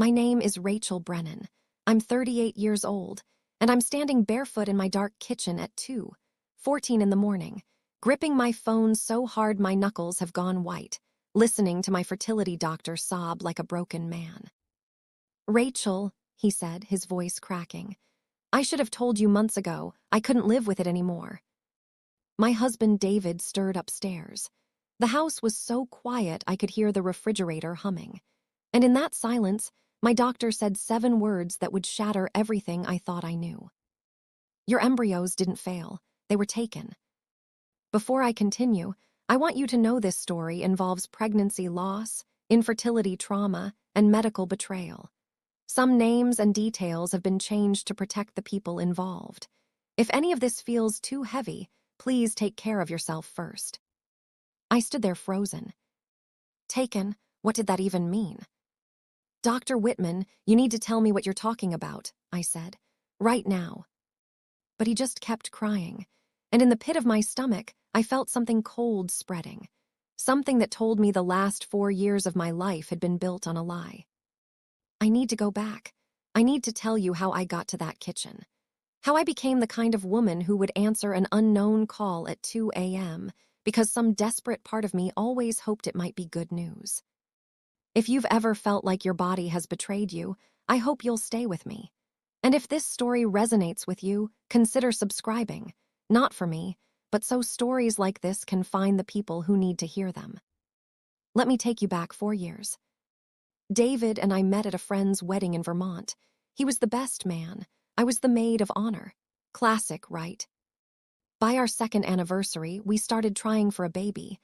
My name is Rachel Brennan. I'm 38 years old, and I'm standing barefoot in my dark kitchen at 2:14 in the morning, gripping my phone so hard my knuckles have gone white, listening to my fertility doctor sob like a broken man. Rachel, he said, his voice cracking, I should have told you months ago I couldn't live with it anymore. My husband David stirred upstairs. The house was so quiet I could hear the refrigerator humming. And in that silence, my doctor said 7 words that would shatter everything I thought I knew. Your embryos didn't fail. They were taken. Before I continue, I want you to know this story involves pregnancy loss, infertility trauma, and medical betrayal. Some names and details have been changed to protect the people involved. If any of this feels too heavy, please take care of yourself first. I stood there frozen. Taken? What did that even mean? Dr. Whitman, you need to tell me what you're talking about, I said. Right now. But he just kept crying, and in the pit of my stomach, I felt something cold spreading. Something that told me the last 4 years of my life had been built on a lie. I need to go back. I need to tell you how I got to that kitchen. How I became the kind of woman who would answer an unknown call at 2 a.m. because some desperate part of me always hoped it might be good news. If you've ever felt like your body has betrayed you, I hope you'll stay with me. And if this story resonates with you, consider subscribing. Not for me, but so stories like this can find the people who need to hear them. Let me take you back 4 years. David and I met at a friend's wedding in Vermont. He was the best man. I was the maid of honor. Classic, right? By our 2nd anniversary, we started trying for a baby.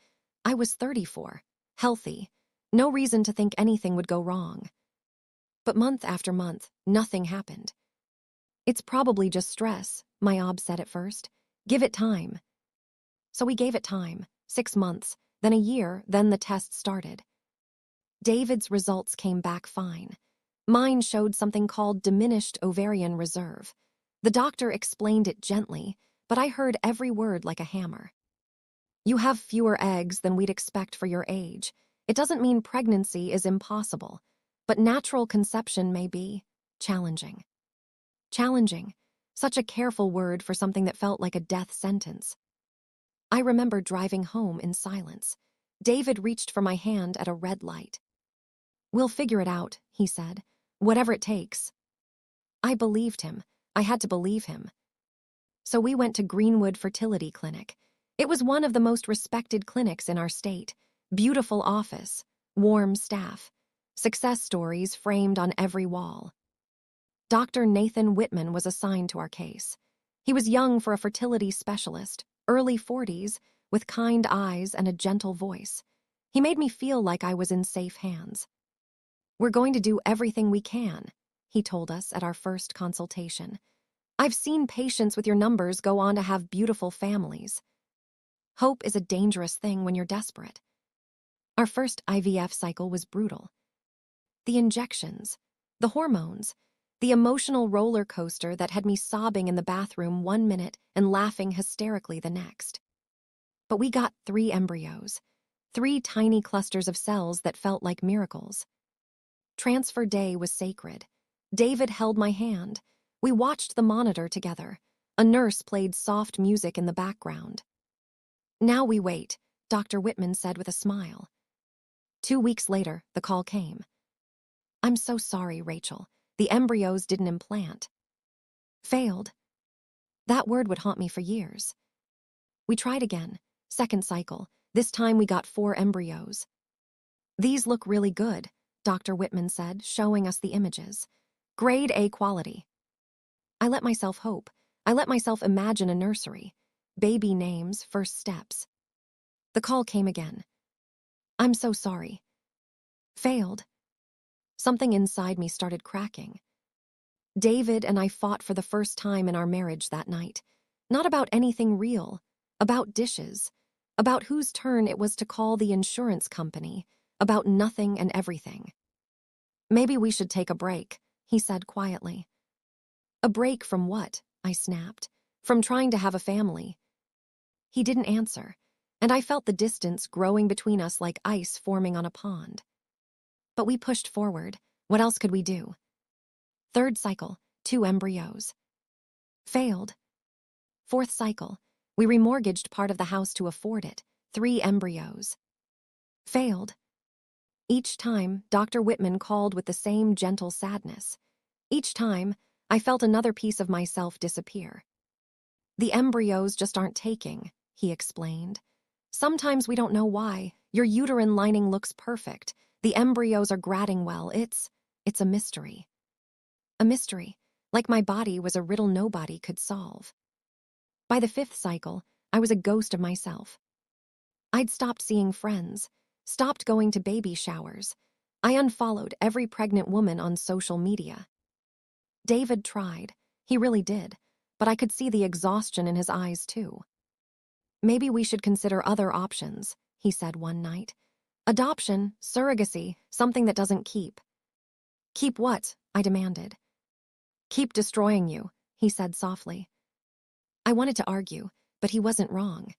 I was 34, healthy. No reason to think anything would go wrong. But month after month, nothing happened. It's probably just stress, my ob said at first. Give it time. So we gave it time, 6 months, then a year, then the test started. David's results came back fine. Mine showed something called diminished ovarian reserve. The doctor explained it gently, but I heard every word like a hammer. You have fewer eggs than we'd expect for your age. It doesn't mean pregnancy is impossible, but natural conception may be challenging. Challenging. Such a careful word for something that felt like a death sentence. I remember driving home in silence. David reached for my hand at a red light. We'll figure it out, he said. Whatever it takes. I believed him. I had to believe him. So we went to Greenwood Fertility Clinic. It was one of the most respected clinics in our state. Beautiful office, warm staff, success stories framed on every wall. Dr. Nathan Whitman was assigned to our case. He was young for a fertility specialist, early 40s, with kind eyes and a gentle voice. He made me feel like I was in safe hands. We're going to do everything we can, he told us at our first consultation. I've seen patients with your numbers go on to have beautiful families. Hope is a dangerous thing when you're desperate. Our first IVF cycle was brutal. The injections, the hormones, the emotional roller coaster that had me sobbing in the bathroom 1 minute and laughing hysterically the next. But we got 3 embryos, 3 tiny clusters of cells that felt like miracles. Transfer day was sacred. David held my hand. We watched the monitor together. A nurse played soft music in the background. Now we wait, Dr. Whitman said with a smile. 2 weeks later, the call came. I'm so sorry, Rachel. The embryos didn't implant. Failed. That word would haunt me for years. We tried again. 2nd cycle. This time we got 4 embryos. These look really good, Dr. Whitman said, showing us the images. Grade A quality. I let myself hope. I let myself imagine a nursery. Baby names, first steps. The call came again. I'm so sorry. Failed. Something inside me started cracking. David and I fought for the first time in our marriage that night. Not about anything real. About dishes. About whose turn it was to call the insurance company. About nothing and everything. Maybe we should take a break, he said quietly. A break from what? I snapped. From trying to have a family. He didn't answer, and I felt the distance growing between us like ice forming on a pond. But we pushed forward, What else could we do? Third cycle, 2 embryos. Failed. Fourth cycle, we remortgaged part of the house to afford it. 3 embryos. Failed. Each time, Dr. Whitman called with the same gentle sadness. Each time, I felt another piece of myself disappear. The embryos just aren't taking, he explained. Sometimes we don't know why. Your uterine lining looks perfect. The embryos are grading well. It's a mystery. A mystery, like my body was a riddle nobody could solve. By the 5th cycle, I was a ghost of myself. I'd stopped seeing friends, stopped going to baby showers. I unfollowed every pregnant woman on social media. David tried. He really did. But I could see the exhaustion in his eyes, too. Maybe we should consider other options, he said one night. Adoption, surrogacy, something that doesn't keep. Keep what? I demanded. Keep destroying you, he said softly. I wanted to argue, but he wasn't wrong.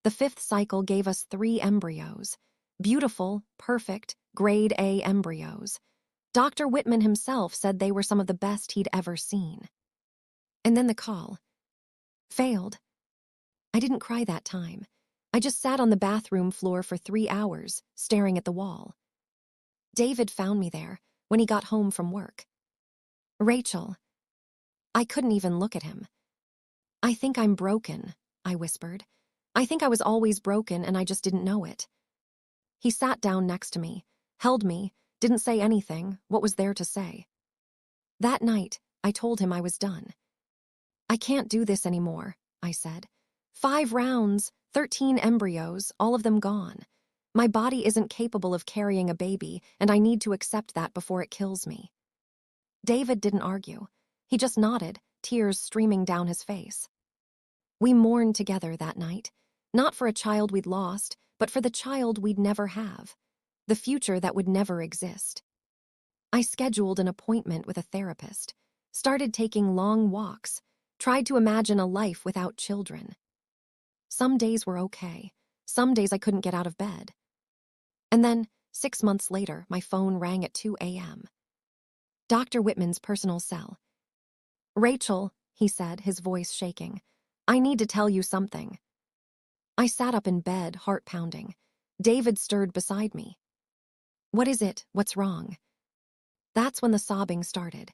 The 5th cycle gave us 3 embryos. Beautiful, perfect, grade A embryos. Dr. Whitman himself said they were some of the best he'd ever seen. And then the call. Failed. I didn't cry that time. I just sat on the bathroom floor for 3 hours, staring at the wall. David found me there when he got home from work. Rachel. I couldn't even look at him. I think I'm broken, I whispered. I think I was always broken and I just didn't know it. He sat down next to me, held me, didn't say anything. What was there to say? That night, I told him I was done. I can't do this anymore, I said. 5 rounds, 13 embryos, all of them gone. My body isn't capable of carrying a baby, and I need to accept that before it kills me. David didn't argue. He just nodded, tears streaming down his face. We mourned together that night, not for a child we'd lost, but for the child we'd never have, the future that would never exist. I scheduled an appointment with a therapist, started taking long walks, tried to imagine a life without children. Some days were okay. Some days I couldn't get out of bed. And then, 6 months later, my phone rang at 2 a.m. Dr. Whitman's personal cell. Rachel, he said, his voice shaking, I need to tell you something. I sat up in bed, heart pounding. David stirred beside me. What is it? What's wrong? That's when the sobbing started.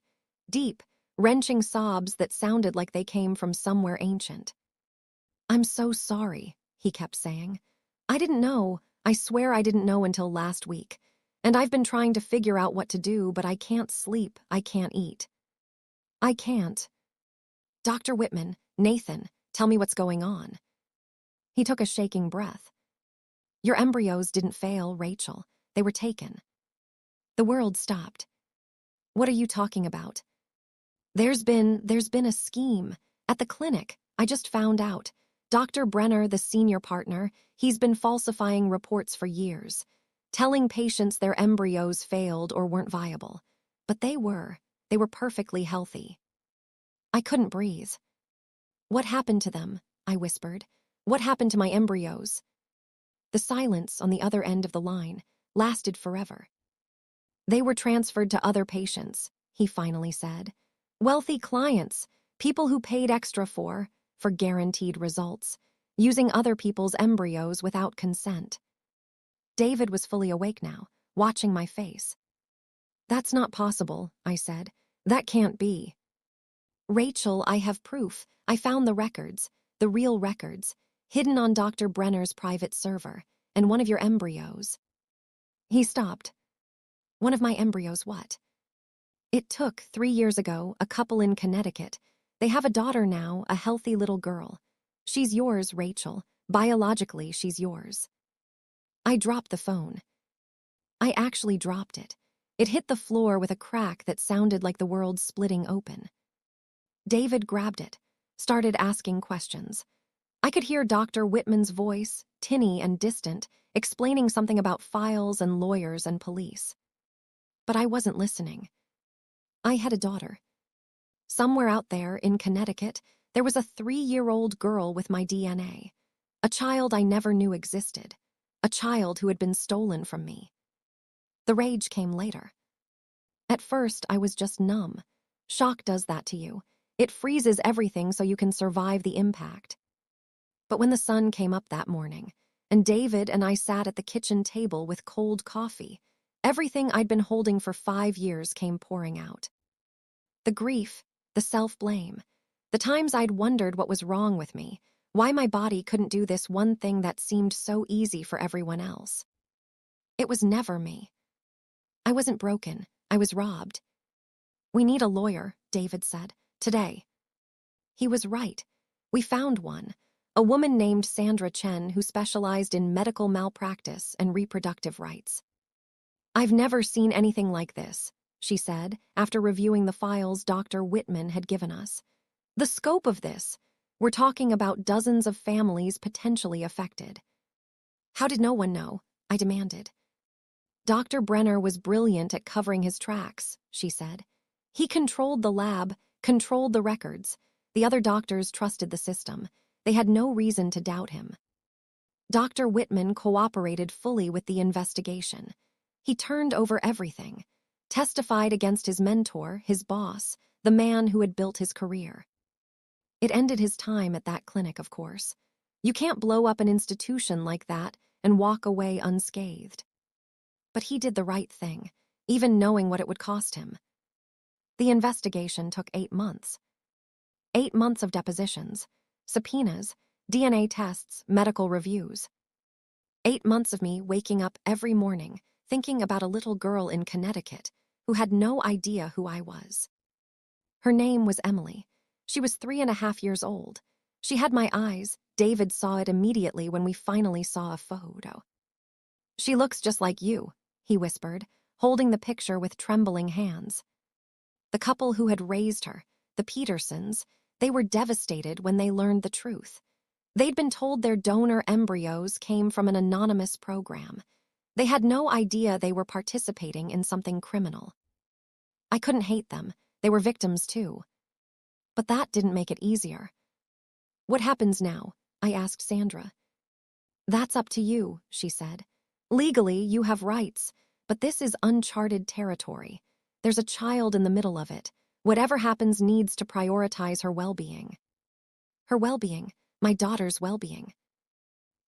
Deep, wrenching sobs that sounded like they came from somewhere ancient. I'm so sorry, he kept saying. I didn't know. I swear I didn't know until last week. And I've been trying to figure out what to do, but I can't sleep. I can't eat. I can't. Dr. Whitman, Nathan, tell me what's going on. He took a shaking breath. Your embryos didn't fail, Rachel. They were taken. The world stopped. What are you talking about? There's been a scheme. At the clinic, I just found out. Dr. Brenner, the senior partner, he's been falsifying reports for years, telling patients their embryos failed or weren't viable. But they were perfectly healthy. I couldn't breathe. What happened to them? I whispered. What happened to my embryos? The silence on the other end of the line lasted forever. They were transferred to other patients, he finally said. Wealthy clients, people who paid extra for guaranteed results, using other people's embryos without consent. David was fully awake now, watching my face. That's not possible, I said. That can't be. Rachel, I have proof. I found the records, the real records, hidden on Dr. Brenner's private server, and one of your embryos. He stopped. One of my embryos, what? It took 3 years ago, a couple in Connecticut. They have a daughter now, a healthy little girl. She's yours, Rachel. Biologically, she's yours. I dropped the phone. I actually dropped it. It hit the floor with a crack that sounded like the world splitting open. David grabbed it, started asking questions. I could hear Dr. Whitman's voice, tinny and distant, explaining something about files and lawyers and police. But I wasn't listening. I had a daughter. Somewhere out there in Connecticut, there was a 3-year-old girl with my DNA. A child I never knew existed. A child who had been stolen from me. The rage came later. At first, I was just numb. Shock does that to you. It freezes everything so you can survive the impact. But when the sun came up that morning, and David and I sat at the kitchen table with cold coffee, everything I'd been holding for 5 years came pouring out. The grief, the self-blame, the times I'd wondered what was wrong with me, why my body couldn't do this one thing that seemed so easy for everyone else. It was never me. I wasn't broken. I was robbed. "We need a lawyer," David said, "today." He was right. We found one, a woman named Sandra Chen who specialized in medical malpractice and reproductive rights. "I've never seen anything like this," she said, after reviewing the files Dr. Whitman had given us. "The scope of this, we're talking about dozens of families potentially affected." "How did no one know?" I demanded. "Dr. Brenner was brilliant at covering his tracks," she said. "He controlled the lab, controlled the records. The other doctors trusted the system. They had no reason to doubt him." Dr. Whitman cooperated fully with the investigation. He turned over everything, testified against his mentor, his boss, the man who had built his career. It ended his time at that clinic, of course. You can't blow up an institution like that and walk away unscathed. But he did the right thing, even knowing what it would cost him. The investigation took 8 months. 8 months of depositions, subpoenas, DNA tests, medical reviews. 8 months of me waking up every morning thinking about a little girl in Connecticut who had no idea who I was. Her name was Emily. She was 3.5 years old. She had my eyes. David saw it immediately when we finally saw a photo. "She looks just like you," he whispered, holding the picture with trembling hands. The couple who had raised her, the Petersons, they were devastated when they learned the truth. They'd been told their donor embryos came from an anonymous program. They had no idea they were participating in something criminal. I couldn't hate them. They were victims too. But that didn't make it easier. "What happens now?" I asked Sandra. "That's up to you," she said. "Legally, you have rights, but this is uncharted territory. There's a child in the middle of it. Whatever happens needs to prioritize her well-being." Her well-being, my daughter's well-being.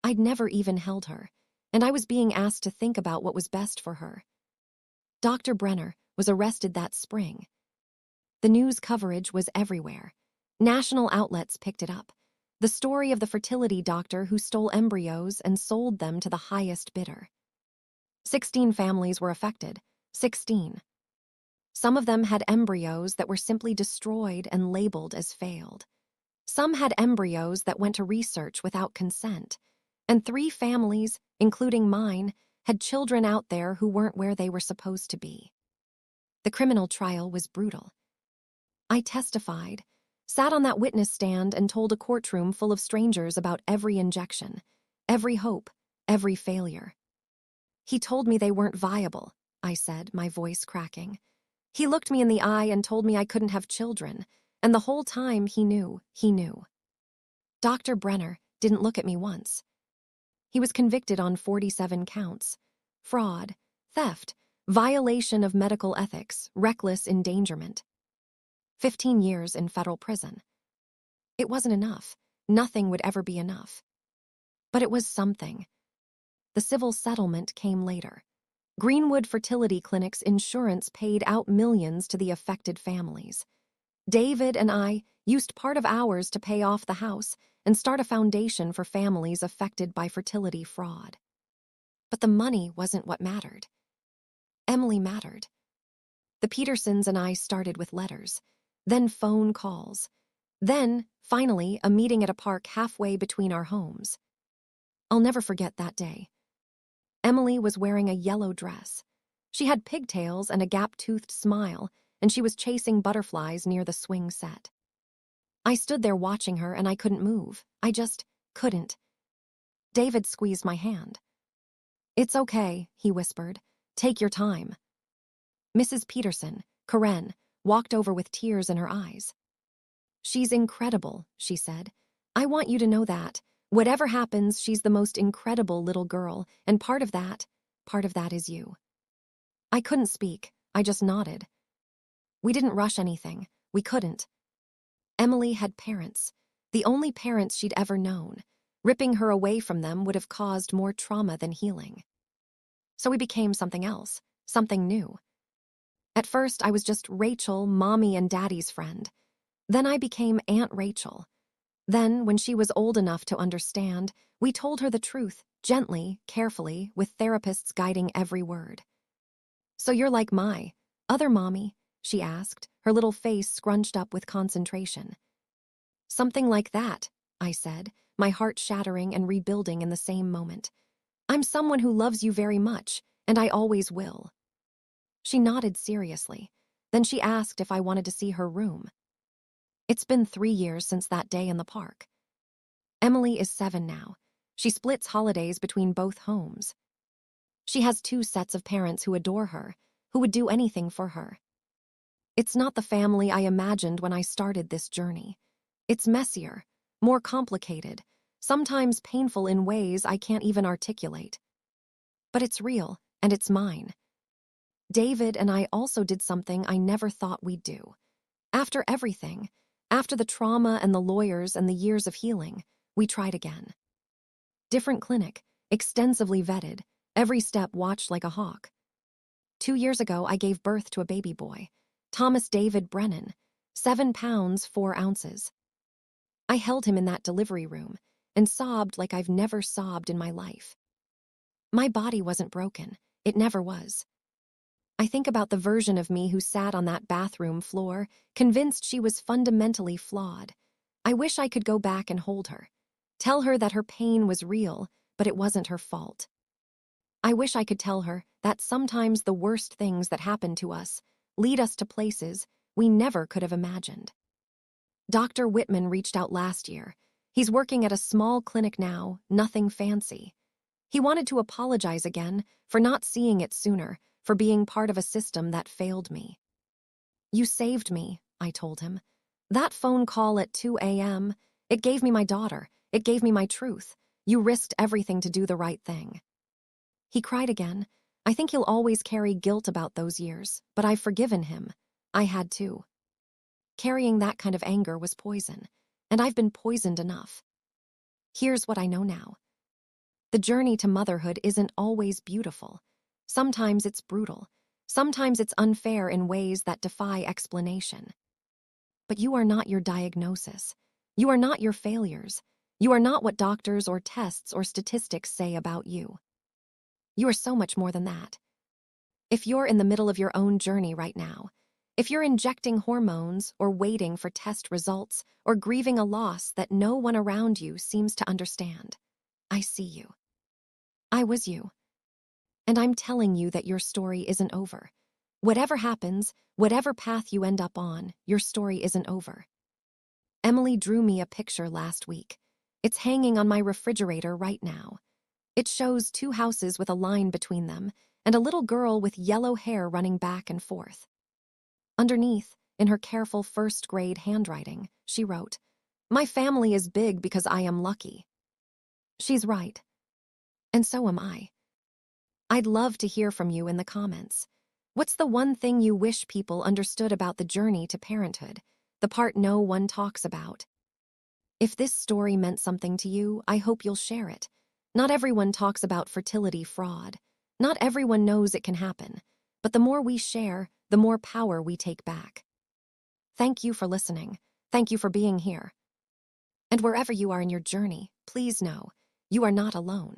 I'd never even held her, and I was being asked to think about what was best for her. Dr. Brenner was arrested that spring. The news coverage was everywhere. National outlets picked it up. The story of the fertility doctor who stole embryos and sold them to the highest bidder. 16 families were affected. 16. Some of them had embryos that were simply destroyed and labeled as failed. Some had embryos that went to research without consent. And 3 families, including mine, had children out there who weren't where they were supposed to be. The criminal trial was brutal. I testified, sat on that witness stand and told a courtroom full of strangers about every injection, every hope, every failure. "He told me they weren't viable," I said, my voice cracking. "He looked me in the eye and told me I couldn't have children, and the whole time he knew. Dr. Brenner didn't look at me once. He was convicted on 47 counts: fraud, theft, violation of medical ethics, reckless endangerment. 15 years in federal prison. It wasn't enough. Nothing would ever be enough. But it was something. The civil settlement came later. Greenwood Fertility Clinic's insurance paid out millions to the affected families. David and I used part of ours to pay off the house and start a foundation for families affected by fertility fraud. But the money wasn't what mattered. Emily mattered. The Petersons and I started with letters, then phone calls, then, finally, a meeting at a park halfway between our homes. I'll never forget that day. Emily was wearing a yellow dress. She had pigtails and a gap-toothed smile, and she was chasing butterflies near the swing set. I stood there watching her and I couldn't move. I just couldn't. David squeezed my hand. "It's okay," he whispered. "Take your time." Mrs. Peterson, Karen, walked over with tears in her eyes. "She's incredible," she said. "I want you to know that. Whatever happens, she's the most incredible little girl, and part of that is you." I couldn't speak. I just nodded. We didn't rush anything. We couldn't. Emily had parents, the only parents she'd ever known. Ripping her away from them would have caused more trauma than healing. So we became something else, something new. At first, I was just Rachel, Mommy and Daddy's friend. Then I became Aunt Rachel. Then, when she was old enough to understand, we told her the truth, gently, carefully, with therapists guiding every word. "So you're like my other mommy?" she asked, her little face scrunched up with concentration. "Something like that," I said, my heart shattering and rebuilding in the same moment. "I'm someone who loves you very much, and I always will." She nodded seriously. Then she asked if I wanted to see her room. It's been 3 years since that day in the park. Emily is 7 now. She splits holidays between both homes. She has 2 sets of parents who adore her, who would do anything for her. It's not the family I imagined when I started this journey. It's messier, more complicated, sometimes painful in ways I can't even articulate. But it's real, and it's mine. David and I also did something I never thought we'd do. After everything, after the trauma and the lawyers and the years of healing, we tried again. Different clinic, extensively vetted, every step watched like a hawk. 2 years ago, I gave birth to a baby boy, Thomas David Brennan, 7 pounds, 4 ounces. I held him in that delivery room and sobbed like I've never sobbed in my life. My body wasn't broken. It never was. I think about the version of me who sat on that bathroom floor, convinced she was fundamentally flawed. I wish I could go back and hold her, tell her that her pain was real, but it wasn't her fault. I wish I could tell her that sometimes the worst things that happen to us lead us to places we never could have imagined. Dr. Whitman reached out last year. He's working at a small clinic now, nothing fancy. He wanted to apologize again for not seeing it sooner, for being part of a system that failed me. "You saved me," I told him. "That phone call at 2 a.m., it gave me my daughter. It gave me my truth. You risked everything to do the right thing." He cried again. I think he'll always carry guilt about those years, but I've forgiven him. I had too. Carrying that kind of anger was poison, and I've been poisoned enough. Here's what I know now. The journey to motherhood isn't always beautiful. Sometimes it's brutal. Sometimes it's unfair in ways that defy explanation. But you are not your diagnosis. You are not your failures. You are not what doctors or tests or statistics say about you. You are so much more than that. If you're in the middle of your own journey right now, if you're injecting hormones or waiting for test results or grieving a loss that no one around you seems to understand, I see you. I was you. And I'm telling you that your story isn't over. Whatever happens, whatever path you end up on, your story isn't over. Emily drew me a picture last week. It's hanging on my refrigerator right now. It shows 2 houses with a line between them and a little girl with yellow hair running back and forth. Underneath, in her careful first-grade handwriting, she wrote, "My family is big because I am lucky." She's right. And so am I. I'd love to hear from you in the comments. What's the one thing you wish people understood about the journey to parenthood, the part no one talks about? If this story meant something to you, I hope you'll share it. Not everyone talks about fertility fraud. Not everyone knows it can happen. But the more we share, the more power we take back. Thank you for listening. Thank you for being here. And wherever you are in your journey, please know, you are not alone.